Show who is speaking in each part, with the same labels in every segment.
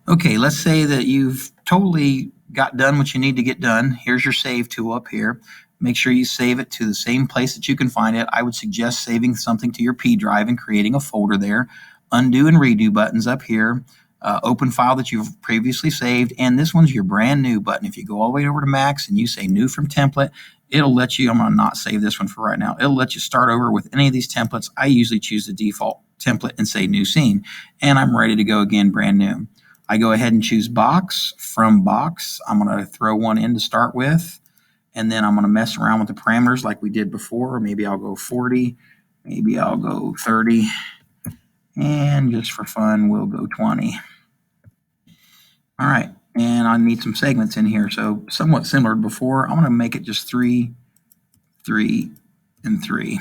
Speaker 1: Okay, let's say that you've totally got done what you need to get done. Here's your save tool up here. Make sure you save it to the same place that you can find it. I would suggest saving something to your P drive and creating a folder there. Undo and redo buttons up here. Open file that you've previously saved, and this one's your brand new button. If you go all the way over to Max and you say new from template, it'll let you, I'm going to not save this one for right now, it'll let you start over with any of these templates. I usually choose the default template and say new scene, and I'm ready to go again, brand new. I go ahead and choose box. From box, I'm going to throw one in to start with, and then I'm going to mess around with the parameters like we did before. Maybe I'll go 40, maybe I'll go 30, and just for fun, we'll go 20. All right, and I need some segments in here, so somewhat similar to before. I'm going to make it just 3, 3, and 3.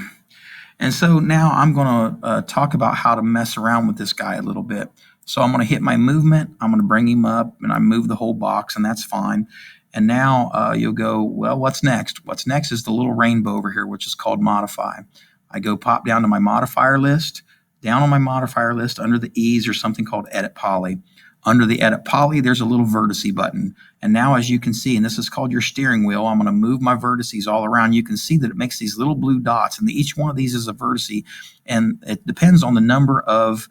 Speaker 1: And so now I'm going to talk about how to mess around with this guy a little bit. So I'm going to hit my movement, I'm going to bring him up, and I move the whole box, and that's fine. And now you'll go, well, what's next? What's next is the little rainbow over here, which is called modify. I go pop down to my modifier list. Down on my modifier list under the E's, there's something called edit poly. Under the edit poly, there's a little vertice button. And now as you can see, and this is called your steering wheel, I'm going to move my vertices all around. You can see that it makes these little blue dots, and each one of these is a vertice. And it depends on the number of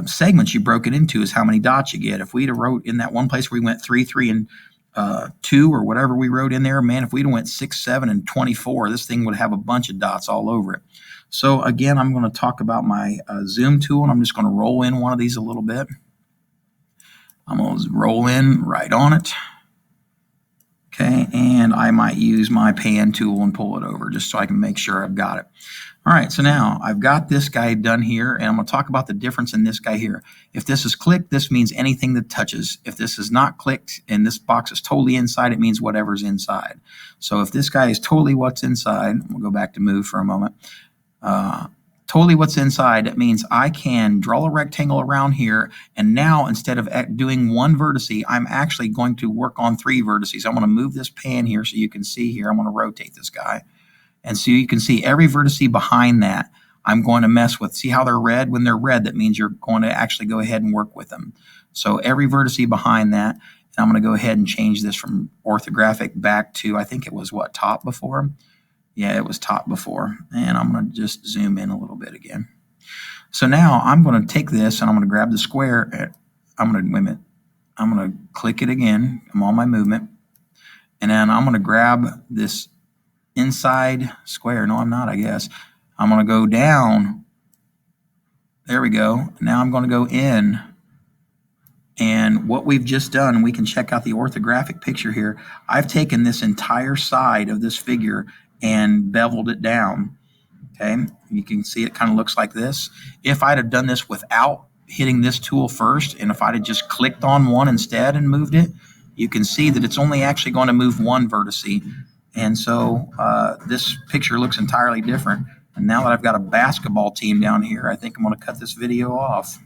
Speaker 1: segments you broke it into is how many dots you get. If we'd have wrote in that one place where we went 3, 3, and 2 or whatever we wrote in there, man, if we'd have went 6, 7, and 24, this thing would have a bunch of dots all over it. So again, I'm going to talk about my zoom tool, and I'm just going to roll in one of these a little bit. I'm going to roll in right on it. Okay, and I might use my pan tool and pull it over just so I can make sure I've got it. All right, so now I've got this guy done here, and I'm going to talk about the difference in this guy here. If this is clicked, this means anything that touches. If this is not clicked and this box is totally inside, it means whatever's inside. So if this guy is totally what's inside, we'll go back to move for a moment. Totally what's inside, it means I can draw a rectangle around here, and now instead of doing one vertice, I'm actually going to work on 3 vertices. I'm going to move this pan here so you can see here. I'm going to rotate this guy. And so you can see every vertice behind that I'm going to mess with. See how they're red? When they're red, that means you're going to actually go ahead and work with them. So every vertice behind that, and I'm going to go ahead and change this from orthographic back to, I think it was what, top before? Yeah, it was top before. And I'm going to just zoom in a little bit again. So now I'm going to take this and I'm going to grab the square. I'm going to click it again. I'm on my movement. And then I'm going to grab this inside square. No, I'm not, I guess. I'm going to go down. There we go. Now I'm going to go in. And what we've just done, we can check out the orthographic picture here. I've taken this entire side of this figure and beveled it down. Okay, you can see it kind of looks like this. If I'd have done this without hitting this tool first, and if I'd have just clicked on one instead and moved it, you can see that it's only actually going to move one vertice. And so this picture looks entirely different. And now that I've got a basketball team down here, I think I'm going to cut this video off.